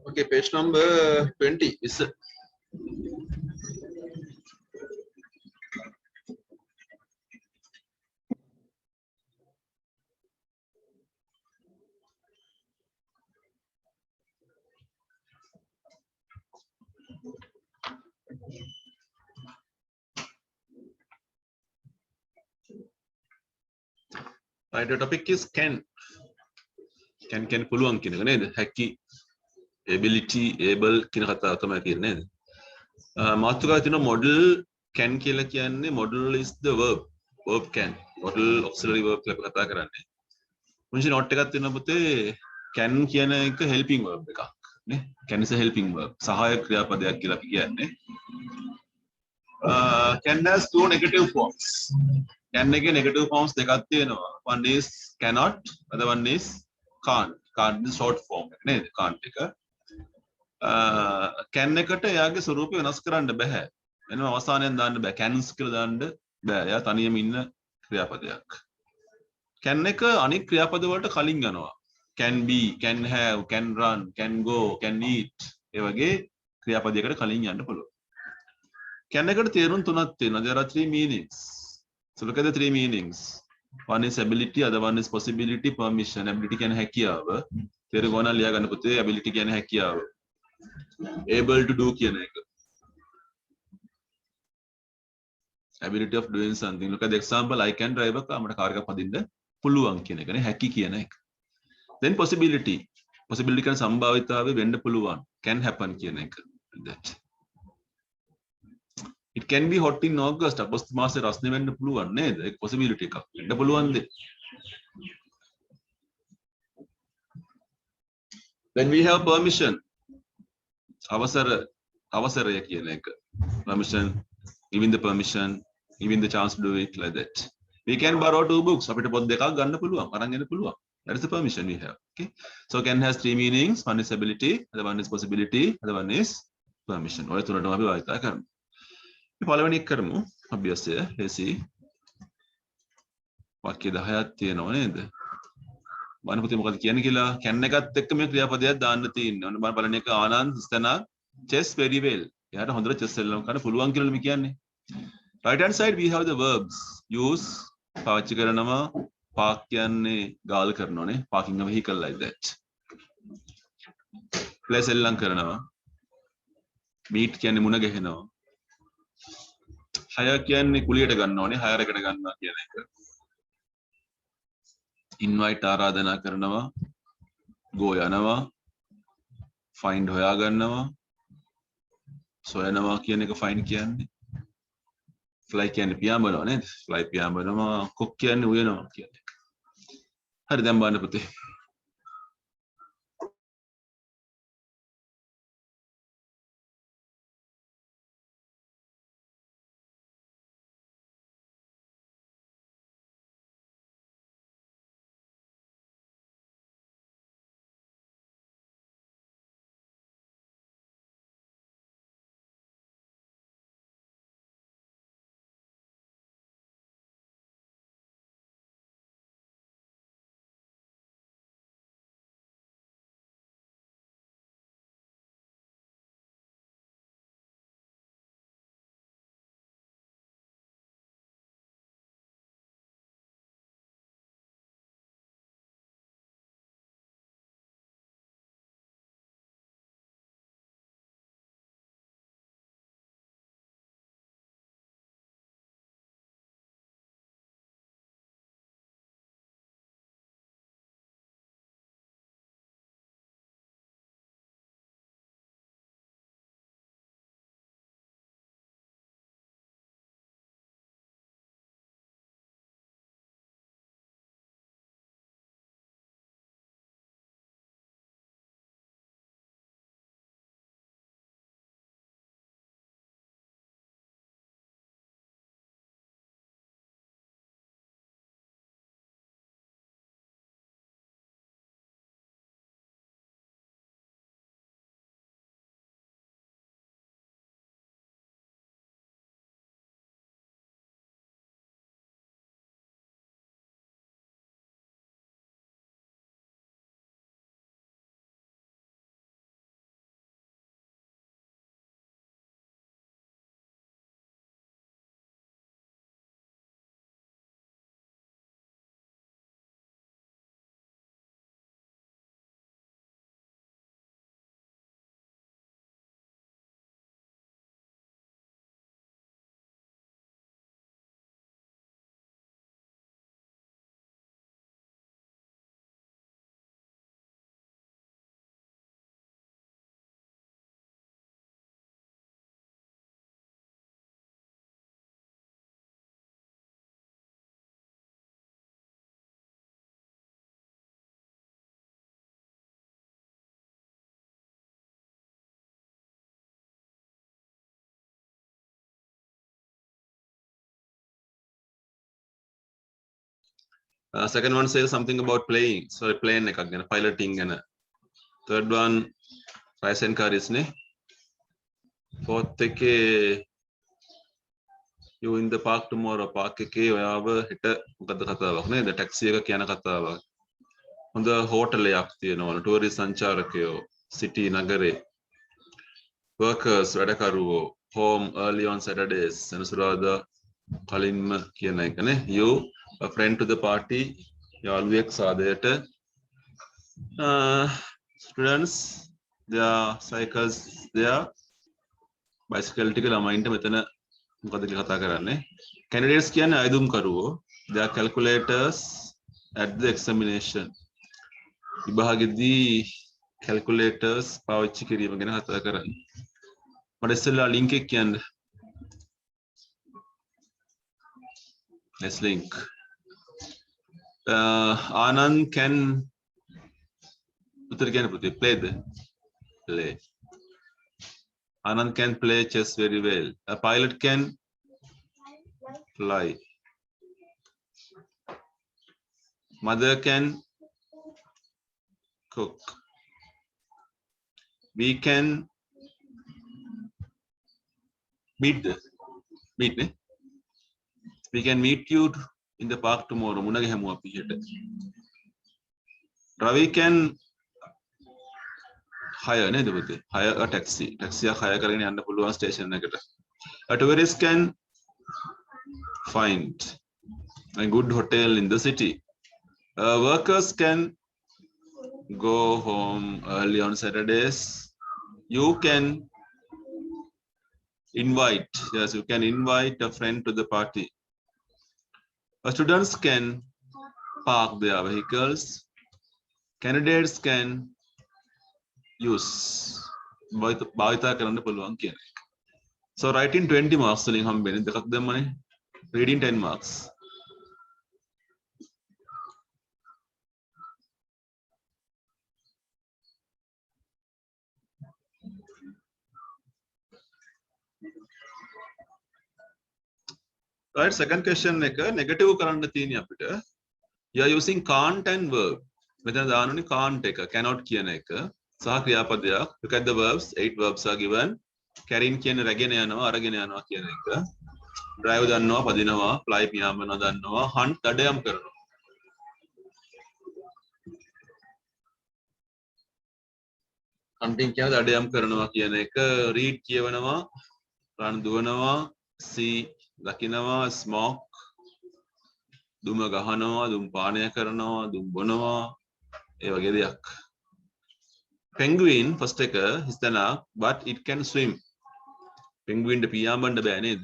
Okay, page number 20 is right. The topic is can පුළුවන් කියන එක නේද? හැකි ability able කියන කතාව තමයි කියන්නේ නේද? මාතෘකාව තියෙන model can කියලා කියන්නේ model is the verb can model auxiliary verb කියලා කතා කරන්නේ. මුංජි note එකක් තියෙනවා පුතේ can කියන එක helping verb එකක් නේ. can is a helping verb. සහායක ක්‍රියාපදයක් කියලා අපි කියන්නේ. Can has two negative forms. Can එකේ negative forms දෙකක් තියෙනවා. One is cannot, other one is can't. Can't is short form එක නේද? can't එක. can එකට එයාගේ ස්වරූපය වෙනස් කරන්න බෑ. එනවා අවසානයෙන් දාන්න බෑ. cans කියලා දාන්න බෑ. එයා තනියම ඉන්න ක්‍රියාපදයක්. can එක අනිත් ක්‍රියාපද වලට කලින් යනවා. can be, can have, can run, can go, can eat. ඒ වගේ ක්‍රියාපදයකට කලින් යන්න පුළුවන්. can එකට තේරුම් තුනක් තියෙනවා. There are three meanings. So look at the three meanings. One is ability, other one is possibility, permission. Ability කියන්නේ හැකියාව. තේරුම් ගන්න ලියා ගන්න පුතේ ability කියන්නේ හැකියාව. Able to do කියන එක. Ability of doing something. Look at the example. I can drive a car. මට කාර් එකක් පදින්න පුළුවන් කියන එකනේ හැකි කියන එක. Then possibility. Possibility කියන්නේ සම්භාවිතාවය වෙන්න පුළුවන්. Can happen කියන එක. That. It can be hot in August. August මාසේ රස්නේ වෙන්න පුළුවන් නේද? ඒක possibility එකක්. වෙන්න පුළුවන්ද? Then we have permission. අවසරය කියන එක. Permission, giving the permission, giving the chance to do it like that. We can borrow two books. අපිට පොත් දෙකක් ගන්න පුළුවන්. අරන් යන්න පුළුවන්. That is the permission we have. Okay. So can has three meanings. One is ability, other one is possibility, other one is permission. ඔය තුනටම අපි භාවිත කරමු. අපි පළවෙනි එක කරමු. අභ්‍යාසය. ලේසි. වාක්‍ය 10ක් තියෙනවා නේද? බලන්න පුතේ මොකද කියන්නේ කියලා. can එකත් එක්ක මේ ක්‍රියාපදයක් දාන්න තියෙන්නේ. ඔන්න බලන්න බලන එක ආනන්ද ස්තනා chess very well. එයාට හොඳට chess එල්ලම් කරන්න පුළුවන් කියලා මේ කියන්නේ. Right hand side we have the verbs. Use පාවිච්චි කරනවා. park කියන්නේ ගාල් කරනවානේ. parking a vehicle like that. place එල්ලම් කරනවා. meet කියන්නේ මුණ ගැහෙනවා. hire කියන්නේ කුලියට ගන්නවානේ. hire එකට ගන්නවා කියන එක. invite ආරාධනා කරනවා. go යනවා. find හොයා ගන්නවා. සොයනවා කියන එක find කියන්නේ. fly කියන්නේ පියාඹනවා නේද? fly පියාඹනවා. cook කියන්නේ උයනවා කියන්නේ. හරි දැන් බලන්න පුතේ. Second one says something about playing. Sorry, plane එකක් ගැන piloting ගැන. Third one rice and curries නේ. Fourth එකේ you in the park tomorrow. Park එකේ ඔයාව හෙට මොකද්ද කතාවක් නේද? ටැක්සි එක කියන කතාවක්. හොඳ හෝටල් එකක් තියෙනවා. ටූරිස්ට් සංචාරකයෝ city නගරේ. Workers වැඩකරුවෝ home early on Saturdays. සෙනසුරාදා කලින්ම කියන එක නේ. You a friend to the party. යාළුවෙක් සාදයට. Students their cycles their bicycle ටික ළමයින්ට මෙතන මොකද කියලා කතා කරන්නේ. Candidates කියන්නේ අයදුම්කරුවෝ. Their calculators at the examination. විභාගෙදී calculators පාවිච්චි කිරීම ගැන කතා කරන්නේ. මට ඉස්සෙල්ලා link එක කියන්න. Let's link. Anand can උත්තර කියන්න පුතේ play. Anand can play chess very well. A pilot can fly. Mother can cook. We can meet. Ne? We can meet you in the park tomorrow. Munage hamu api heta. Ravi can hire ne debute. Hire a taxi. Taxi ya hire karගෙන යන්න පුළුවන් station එකට. A tourist can find a good hotel in the city. Workers can go home early on Saturdays. You can invite. Yes, you can invite a friend to the party. Students can park their vehicles. Candidates can use. භාවිතා කරන්න පුළුවන් කියන එක. So writing 20 marks වලින් හම්බෙන්නේ දෙකක් දැම්මනේ. Reading 10 marks. Right, second question එක negative කරන්න තියෙන්නේ අපිට. You are using can't and verb. මෙතන දාන්නේ can't එක, cannot කියන එක සහ ක්‍රියාපදයක්. Look at the verbs. 8 verbs are given. Carrying කියන්නේ රැගෙන යනවා, අරගෙන යනවා කියන එක. Drive දන්නවා, පදිනවා, fly පියාඹනවා දන්නවා, hunt දඩයම් කරනවා. Hunting කියන්නේ දඩයම් කරනවා කියන එක. Read කියවනවා, run දුවනවා, see දකිනවා, smoke දුම ගහනවා, දුම් පානය කරනවා, දුම් බොනවා, ඒ වගේ දෙයක්. Penguin first එක හිස්තනක් but it can swim. Penguin ට පියාඹන්න බෑ නේද?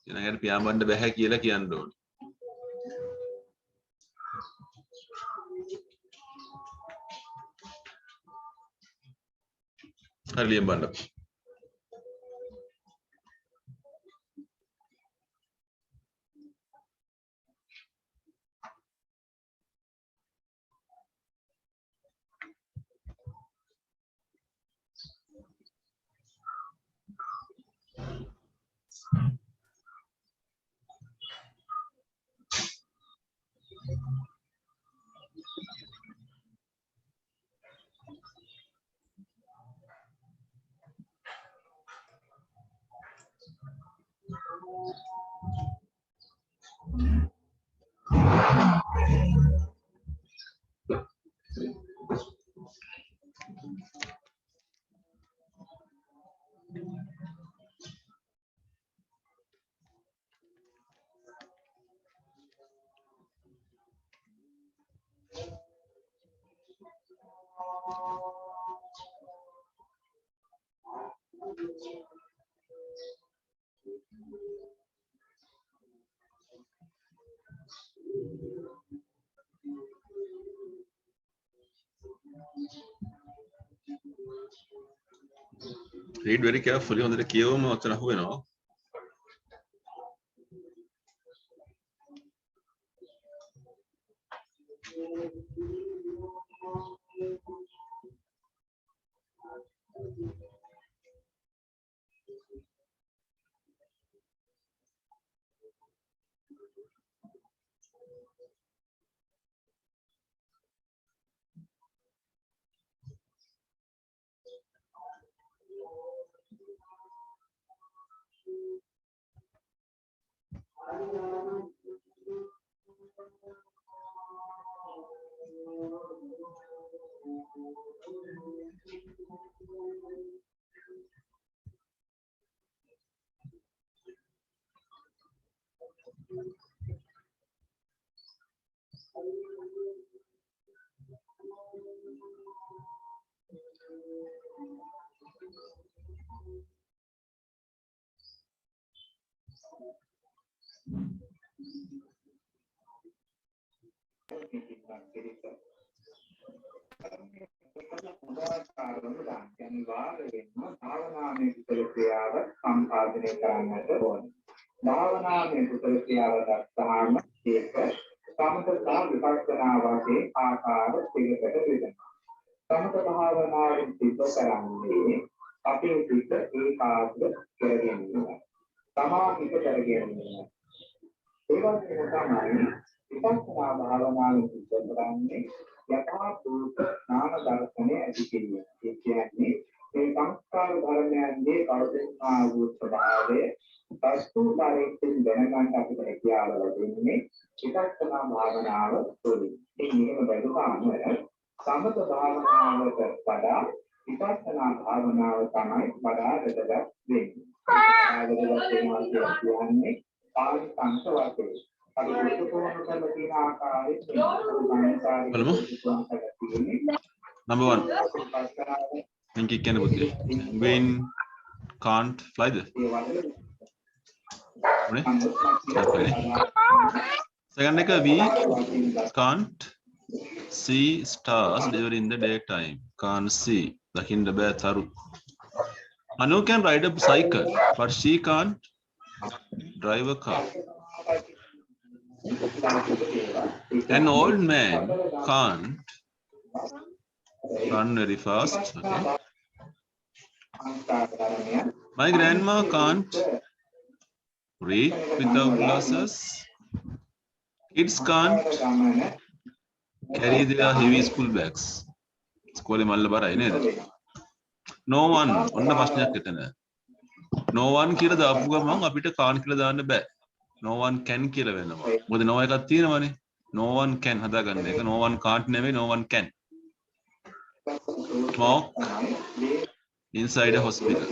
එනකට පියාඹන්න බෑ කියලා කියන්න ඕනේ. හරි ලියන්න බලන්න. Read very carefully on the කියවම වචන අහුවෙනවා. භාවනාවේ කුසල ක්‍රියාව සම්පාදනය කරන්නට ඕන. භාවනාවේ කුසල ක්‍රියාව දක්වාම ඒක සමථ විපස්සනා වශයෙන් ආකාර දෙකකට බෙදෙනවා. සමථ භාවනාවෙන් සිද්ධ කරන්නේ අපේ සිත ඒකාග්‍ර කරගැනීම. සමාධිත කරගැනීම. ඒ වගේම තමයි විපස්සනා භාවනාවෙන් සිද්ධ කරන්නේ යථා භූත නාම දර්ශනය ඇති කිරීම. ඒ කියන්නේ මේ සංස්කාර ධර්මයන්ගේ කවදාවත් වූ ස්වභාවය පස්තුකාරයෙන් දැනගන්න අපිට හැකියාව ලැබෙන්නේ විපස්සනා භාවනාව තුළින්. මේ නියම බැලුවාම සමථ භාවනාවට වඩා විපස්සනා භාවනාව තමයි වඩා වැදගත් වෙන්නේ. වැදගත් වෙනවා කියන්නේ ආනිසංස වශයෙන්. Number 1. Think you can Penguin can't fly this. Okay. Second, we can't see stars during the daytime. Can't see. The Hindabe Tharu. Anu can ride a cycle, but she can't drive a car. An old man can't run very fast. Okay. My grandma can't read without glasses. Kids can't carry their heavy school bags. School No one. No one kira the apugamang apita can't kill the bed. No one can kill a venom. But no one can no one can hadagan. No one can't never, no one can. Smoke inside a hospital.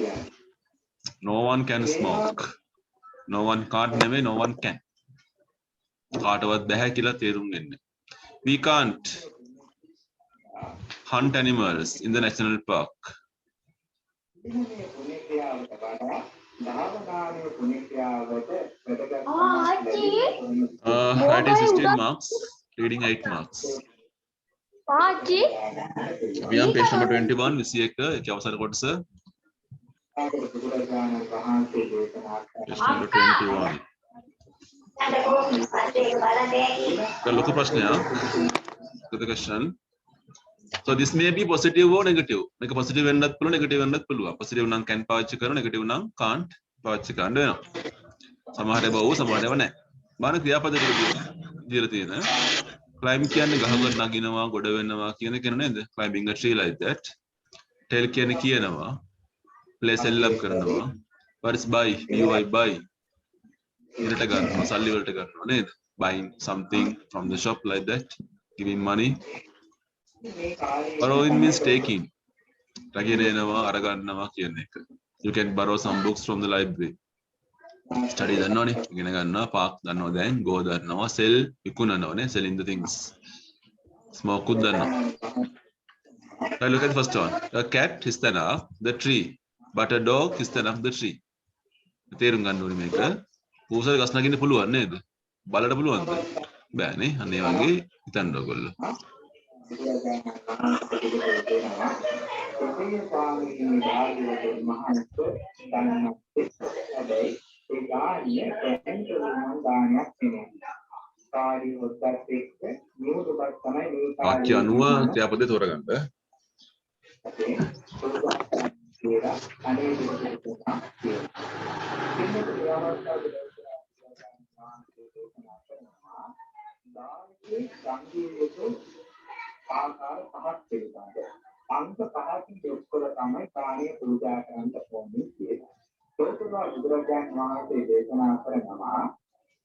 No one can smoke. No one can't never, no one can. We can't hunt animals in the national park. Writing 16 marks, reading 8 marks. We are page number 21. We see a sir. Page number 21. Look at the question. So this may be positive or negative. Like a positive and not negative and not positive nang can pouch, negative nang can't pouch. Some had about some whatever. Mana Kriapa the Giratina. Climb can Gahagat Naginava, Godavanava, Kianakan, climbing a tree like that. Tell Kianakianava, place a love Karanava. But it's buy, buy. Buying something from the shop like that, giving money. Borrowing means taking. You can borrow some books from the library. Study the noni, park the no, then go there no, sell, selling the things. Smoke good then. Look at the first one. A cat is the tree, but a dog is the tree. Who's a Gasnagin Pulu and Ned? Balladabulu and Banny and Nevagi, Tandogul. Akianua, Tiapade Toraganda.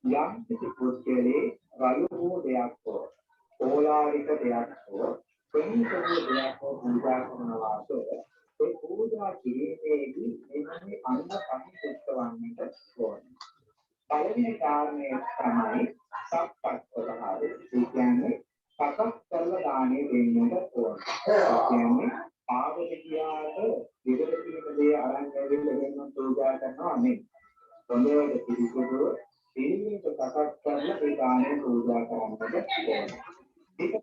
යම් කිසි පුද්ගලයේ රළු වූ දෙයක් හෝ ඕලාරික දෙයක් හෝ ප්‍රණීත වූ දෙයක් හෝ පූජා කරනවා ඒ පූජා කිරීමේදී මෙන්න අංග පරිපූර්ණ වන්නට ඕනේ. පළවෙනි කාරණය තමයි සප්පස්වභාවය. ඒ කියන්නේ සකස් කරලා දානේ දෙන්නට ඕනේ. කියන්නේ ආවදියාට විතර තියෙන දේ අරන් ඇවිල්ලා දෙන්න පූජා කරනවා නෙමෙයි. හොඳට පිළිගුරු පිළිවෙත සකස් කරලා ඒ දානේ පූජා කරන්නට ඕනේ. ඒක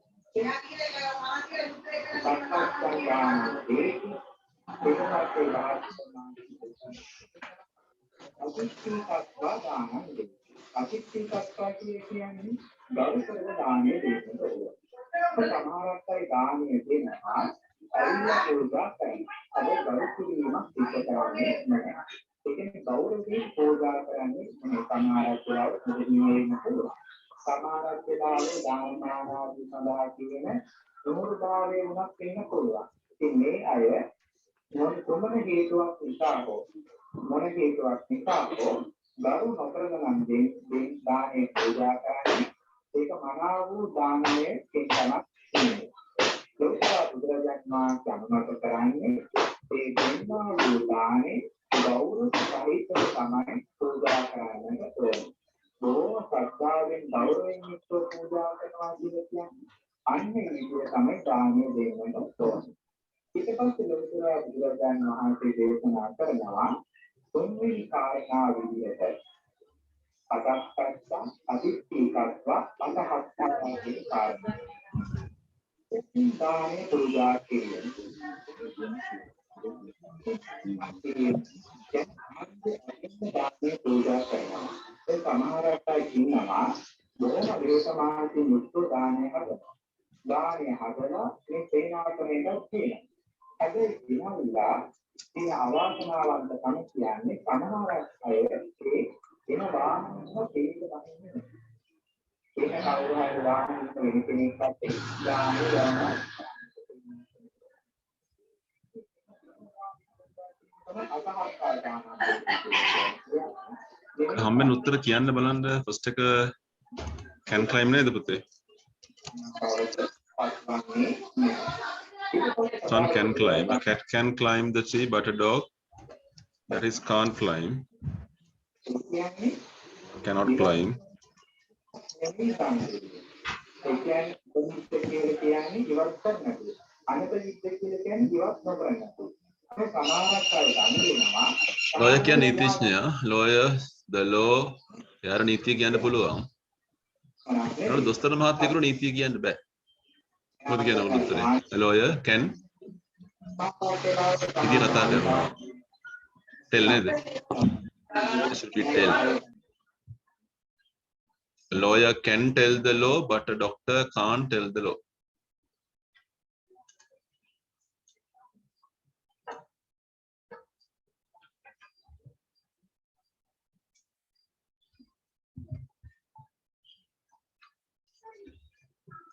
අතිත්‍යකත්වා කියන්නේ ගෞරව දානයේ දෙන්නවා. සමහරක් අය දානයේ දෙනවා අයිලා පූජා කරනවා. අද ගෞරව කිරීමක් සිදු කරන්නේ නැහැ. ඒ කියන්නේ ගෞරවයෙන් පූජා කරන්නේ මේ සමහරක් වෙලාවට මුලින්ම පුළුවන්. සමහරක් වෙලාවට දානමානාදී සඳහා කියන නూరుභාවයේ උනක් වෙන්න පුළුවන්. ඉතින් මේ අය මොන හේතුවක් නිසා හෝ ගරු නොකරන නම් දානේ පූජා කරන්නේ ඒක මනාව වූ දානයේ කෙන්කමක් නෙමෙයි. ලෝකා බුදුරජාණන් වහන්සේ අනුමත කරන්නේ ඒ දෙන්නා වූ දානේ ගෞරව සහිතව තමයි පූජා කරන්න ඕනේ. බොහොම ශ්‍රද්ධාවෙන් ගෞරවයෙන් යුක්තව පූජා කරනවා කියන්නේ අන්නේ විදිය තමයි දානේ දෙන්නට ඕනේ. ඊට පස්සේ ලෝකා බුදුරජාණන් වහන්සේ දේශනා කරනවා තුන්වෙනි කාරණා විදියට අදක්කත්ත අදිත්‍යකත්ව අදහත්තාගේ කාරණා. දානේ පූජා දානේ පූජා කරනවා. ඒ සමහරක් අය ඉන්නවා බොහොම වේසමානකින් යුක්තව දානේ හදනවා. දානේ හදලා මේ සේනාසනයට තියෙනවා. හැබැයි විනාලා මේ අවාසනාවන්ත කම කියන්නේ සමහරක් අය ඒ වෙන වාහනවල තේින්න බහින්නේ. ඒක කවුරු හරි වාහනයක වෙන කෙනෙක්ට දානේ යනවා. හම්බෙන් උත්තර කියන්න බලන්න ෆස්ට් එක can climb නේද පුතේ? Son can climb. A cat can climb the tree, but a dog that is can't climb. Cannot climb. Lawyer क्या नीतिඥයා lawyer the law यार नीतिය කියන්න පුළුවන්. ඒනොත් දොස්තර මහත්තයෙකුට नीतिය කියන්න බෑ. මොකද කියන උත්තරේ? A lawyer can ඉතින් කතා කරනවා. tell නේද? It should be tell. A lawyer can tell the law but a doctor can't tell the law.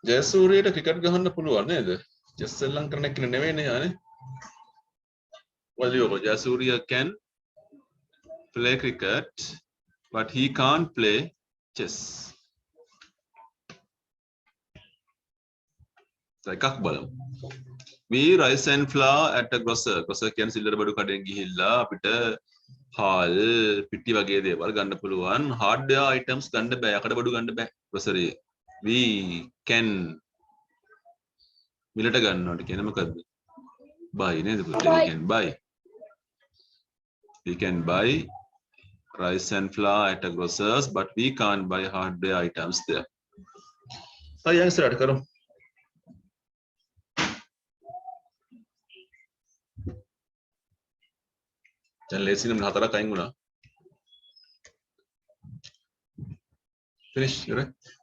ජයසූරියට ක්‍රිකට් ගහන්න පුළුවන් නේද? ජස් සෙල්ලම් කරන එක නෙවෙයිනේ යන්නේ. Well, Jayasuriya can play cricket, but he can't play chess. එකක් බලමු. We rice and flour at a grocer. grocer කියන්නේ සිල්ලර බඩු කඩෙන් ගිහිල්ලා අපිට හාල් පිටි වගේ දේවල් ගන්න පුළුවන්. hardware items ගන්න බෑ. යකඩ බඩු ගන්න බෑ grocery. We can මිලට ගන්නවට කියන්නේ මොකද්ද? buy නේද පුතේ? We can buy. We can buy rice and flour at a grocer's, but we can't buy hardware items there. So यहाँ start करो. चल लेसी ने हाथ रखा इंगुना. Finish, you right?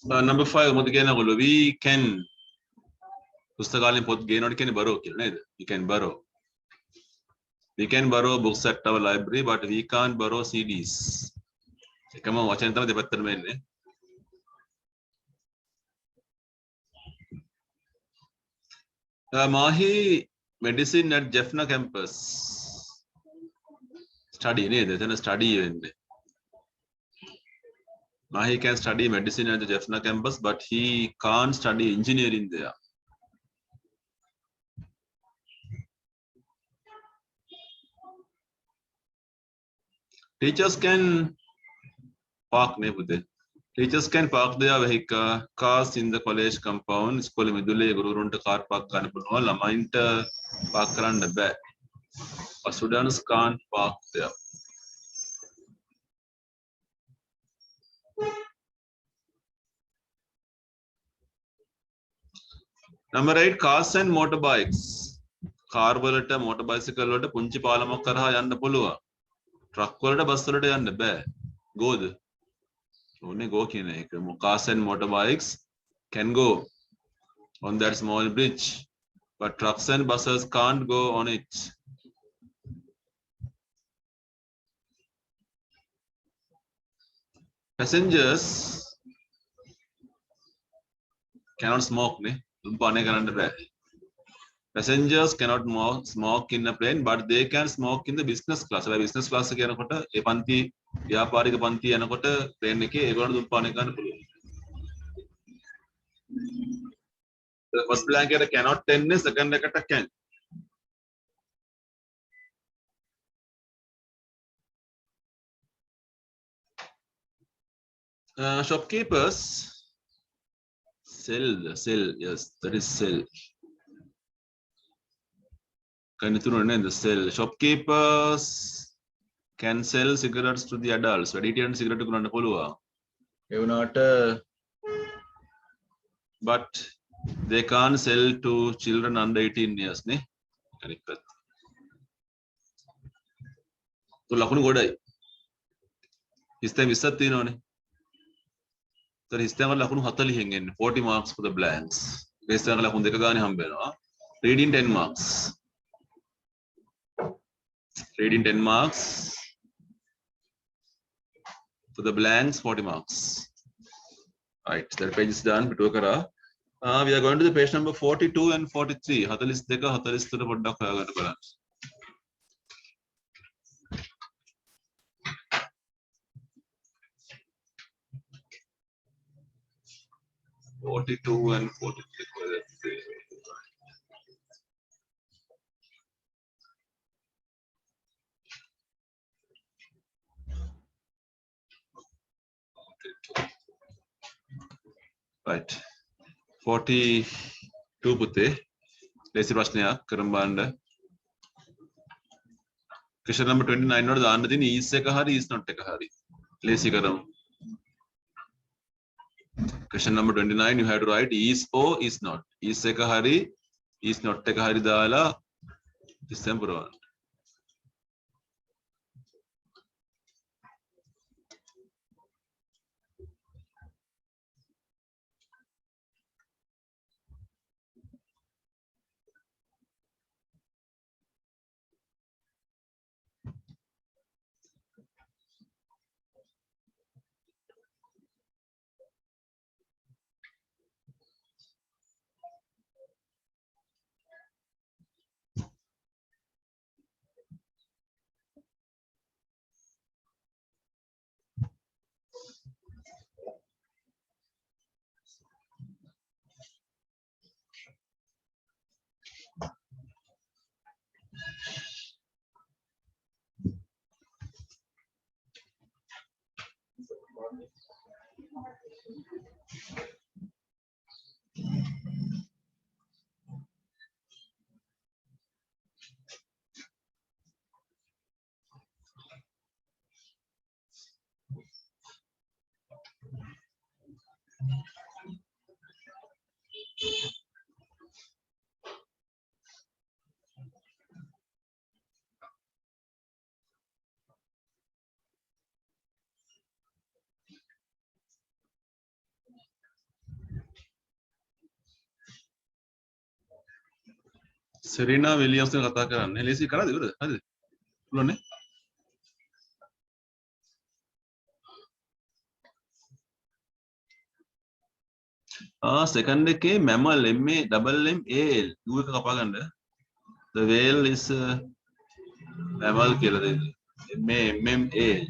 Number 5 මොකද කියනකොළු we can පුස්තකාලයෙන් පොත් ගේනවට කියන්නේ borrow කියලා නේද? We can borrow. We can borrow books at our library but we can't borrow CDs. එකම වචන තමයි දෙපැත්තටම එන්නේ. Mahi medicine at Jaffna campus. Study නේද? එතන study වෙන්නේ. Mahi can study medicine at the Jaffna campus but he can't study engineering there. Teachers can park nebude. Teachers can park their vehicle cars in the college compound. ඉස්කෝලේ මිදුලේ ගුරුවරුන්ට car Park කරන්න පුළුවන්. ළමයින්ට Park කරන්න බෑ. But students can't park there. Number 8 cars and motorbikes. Car වලට motor bicycle වලට පුංචි පාලමක් කරහා යන්න පුළුවන්. ට්‍රක් වලට බස් වලට යන්න බෑ. ගෝද? ඕනේ go කියන එක. Cars and motorbikes can go on that small bridge but trucks and buses can't go on it. Passengers cannot smoke ne. දුම්පානය කරන්න බෑ. Passengers cannot smoke in a plane but they can smoke in the business class. A business class එක යනකොට ඒ පන්ති ව්‍යාපාරික පන්ති යනකොට plane එකේ ඒගොල්ලෝ දුම්පානය කරන්න පුළුවන්. The first blank එකට cannot එන්නේ second එකට can. Shopkeepers sell, yes, that is sell. The sell. Shopkeepers can sell cigarettes to the adults. වැඩිහිටියන්ට cigarette කරන්න පුළුවන්. ඒ වුණාට but they can't sell to children under 18 years නේ. අනිත් පැත්ත. ලකුණු ගොඩයි. හිස්තැන් 20ක් තියෙනවනේ. तर හිස්තැන් වල ලකුණු 40න් එන්නේ 40 marks for the blanks. හිස්තැන් වල ලකුණු දෙක ගානේ හම්බ වෙනවා. Reading 10 marks. Reading 10 marks. For the blanks 40 marks. Right, that page is done. We are going to the page number 42 and 43. 42 43 පොඩ්ඩක් හොයාගන්න බලන්න. 42 and 43. Right. 42 පුතේ. ලේසි ප්‍රශ්නයක් කරමු බලන්න. question number 29 වල දාන්න තියෙන is එක හරි is not එක හරි. ලේසි කරමු. Question number 29 you have to write is or is not. Is එක හරි is not එක හරි දාලා ඉස්සෙන් පුරවන්න. Serena Williams ने कथा करने लेसी करा दे उधर अरे उन्होंने second के mammal MAMMAL dua ka apa kan the whale is mammal කියලා දෙන්නේ MAMMAL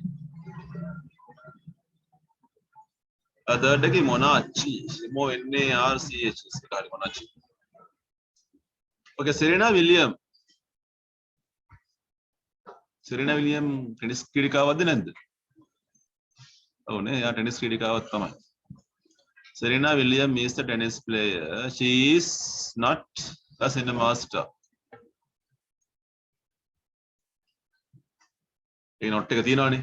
third के monarch MONARCH කාරි monarch okay Serena Williams tennis ක්‍රීඩිකාවක්ද නැද්ද ඔව් නේ යා ටෙනිස් ක්‍රීඩිකාවක් තමයි Serena Williams is the tennis player. She is not a cinema star. A not එක තියෙනවනේ.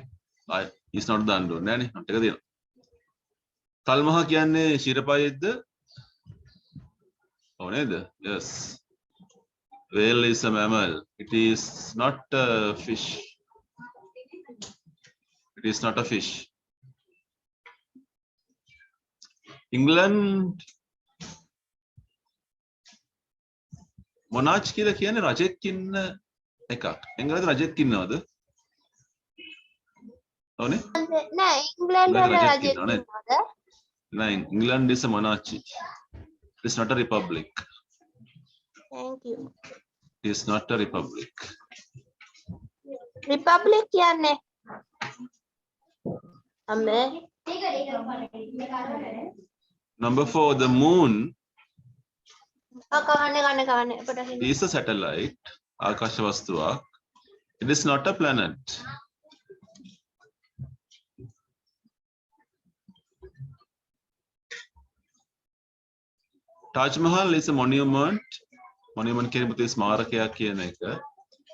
is not දාන්න ඕනේ නෑනේ. not එක තියෙනවා. තල්මහා කියන්නේ ශිරපයෙක්ද? ඔව් නේද? Yes. Whale is a mammal. It is not a fish. It is not a fish. England monarch කියලා කියන්නේ රජෙක් ඉන්න එකක්. එංගලන්තේ රජෙක් ඉන්නවද? ඔව්නේ? නෑ ඉංග්ලන්තේ රජෙක් ඉන්නවද? නෑ England is a monarchy. It is not a republic. Thank you. It is not a republic. Republic කියන්නේ අම්මේ Number 4, the moon කවන්නේ is a satellite. ආකාශ වස්තුවක්. It is not a planet. Taj Mahal is a monument. Monument කියන්නේ පුතේ ස්මාරකයක් කියන එක.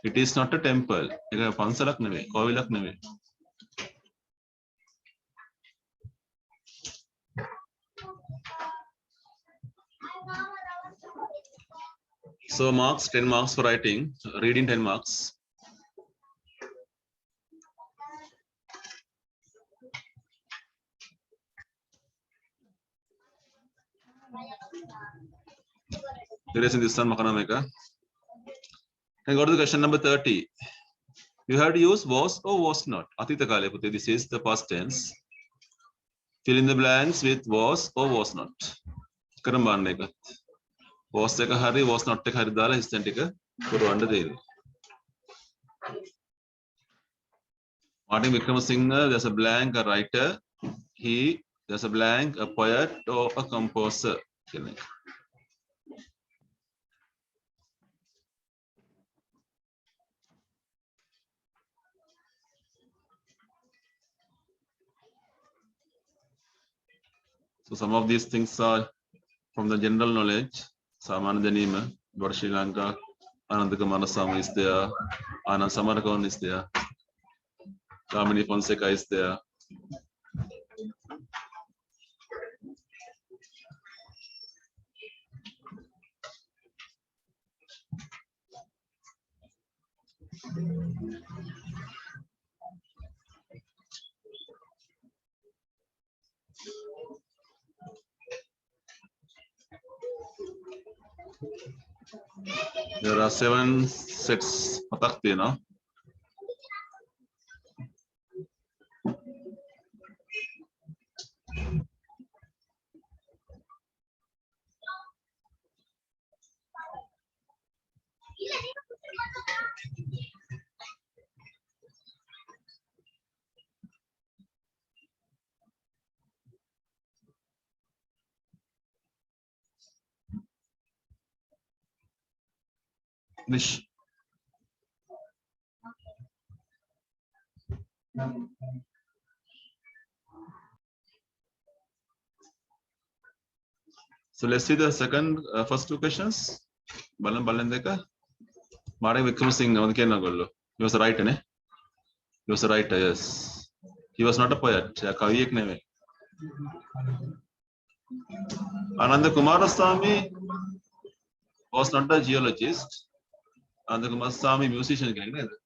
It is not a temple. ඒක පන්සලක් නෙවෙයි, කෝවිලක් නෙවෙයි. So marks 10 marks for writing, reading 10 marks. Erasing this one makana meka. Can go to the question number 30. You have to use was or was not. Atita kale pute. This is the past tense. Fill in the blanks with was or was not. Karam banne ka. Was එක හරි was not එක හරි දාලා හිස්තැන් ටික පුරවන්න දෙන්න. Martin Wickramasinghe, there's a blank, a writer. He, there's a blank, a poet or a composer. So some of these things are from the general knowledge. Samana Janima, Lord Sri Lanka, Anandaka Manasama is there, Anand Samarakawan is there, Ramani Fonseca is there. There are 7 sets matak තියෙනවා. Nish. So let's see the first two questions. Balan deka. Martin Wickramasinghe avadu kenna gollu. He was a writer ne? He was a writer, yes. He was not a poet. Kaviyek neve. Ananda Kumarasamy was not a geologist. Ananda Kumarasamy musician kenna neda.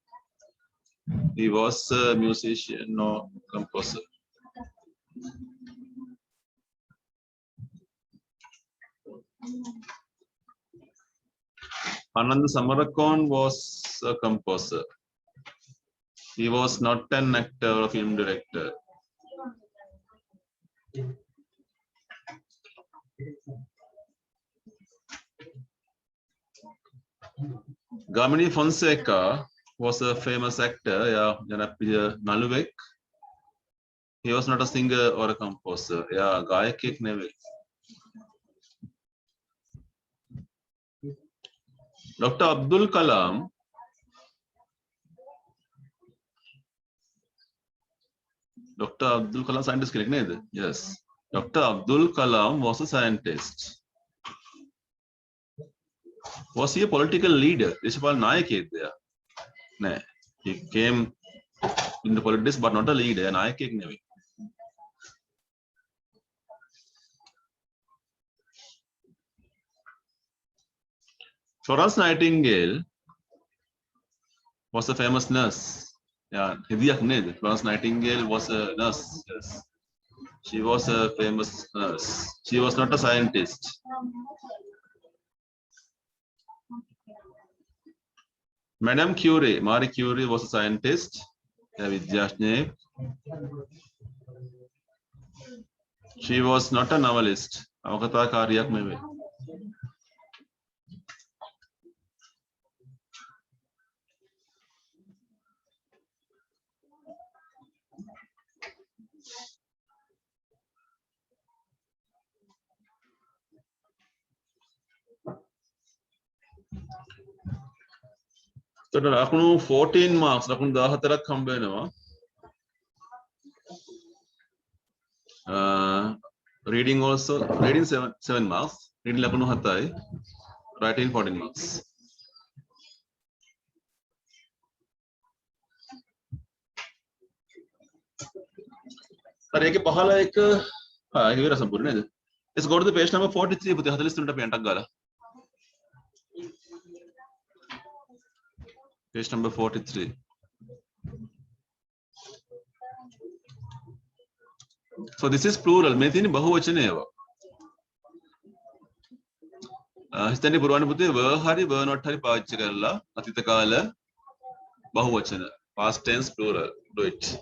He was a musician, no composer. Anand Samarakon was a composer. He was not an actor or film director. Gamini Fonseca was a famous actor. Yeah, Janapriya Naluvek. He was not a singer or a composer. Yeah, Gayakek Neve. Dr. Abdul Kalam. Dr. Abdul Kalam scientist correct name? Yes. Dr. Abdul Kalam was a scientist. Was he a political leader? Deshpal Nayak there. No. He came in the politics but not a leader. Nayak name. Florence Nightingale was a famous nurse. Yeah, Florence Nightingale was a nurse. Yes. She was a famous nurse. She was not a scientist. Madame Curie, Marie Curie was a scientist. She was not a novelist. So, 14 marks. Reading also, reading 7 marks. Reading writing 14 marks. Let's go to the page number 43. Page number 43. So this is plural. Methini bahuvachana. Histani purvana putte were hari were not hari pavichcha karala atita kala bahuvachana. Past tense plural. Do it.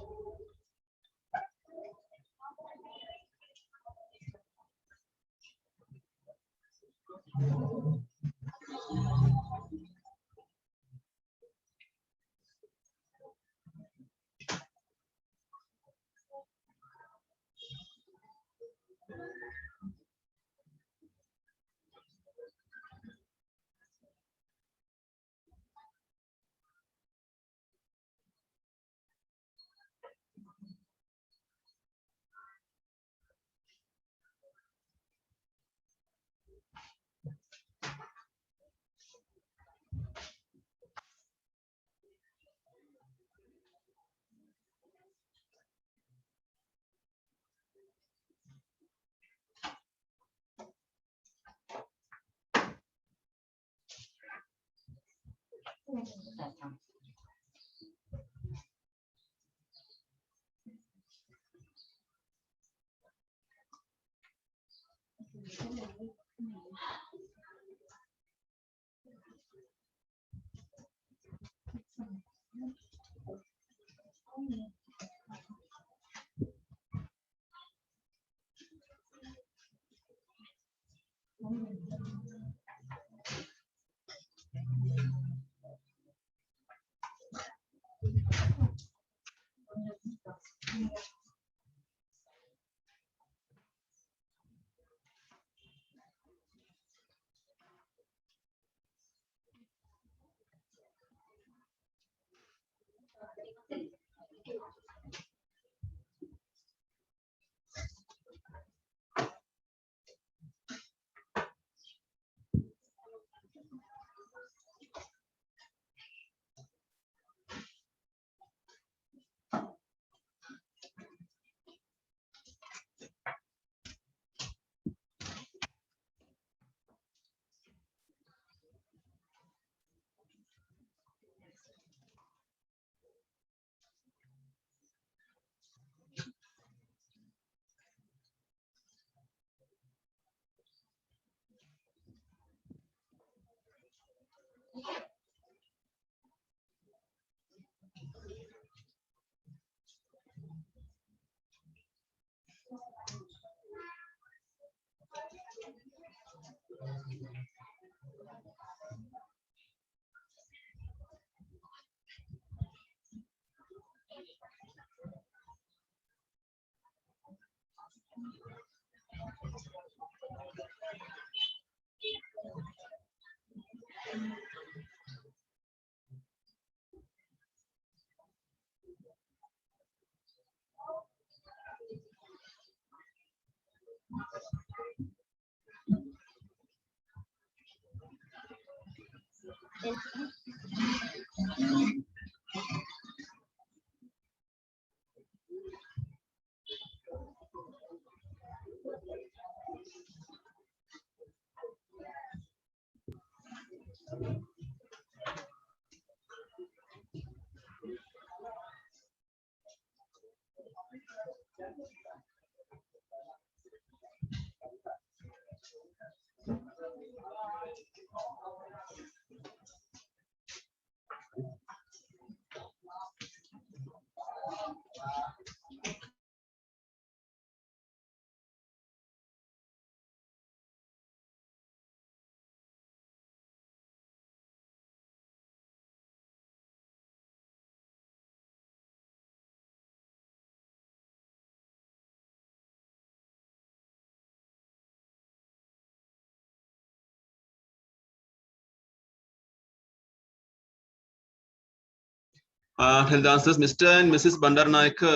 Tell the answers, Mr. and Mrs. Bandaranaike.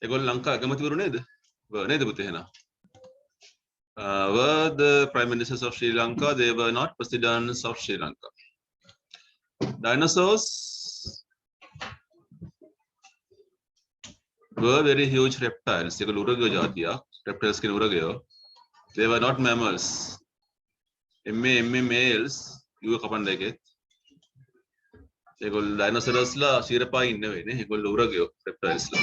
ඒගොල්ලෝ ලංකා අගමැතිවරු නේද? නේද පුතේ එහෙනම්? Were the prime ministers of Sri Lanka? They were not presidents of Sri Lanka. Dinosaurs were very huge reptiles. ඒගොල්ලෝ උරගයෝ జాතියක්. Reptiles කියන උරගයෝ. They were not mammals. MA males. You කපන්න එකෙත්. ඒගොල්ලෝ dinosaurs ලා ශීරපායින් නෙවෙයිනේ. ඒගොල්ලෝ උරගයෝ reptiles ලා.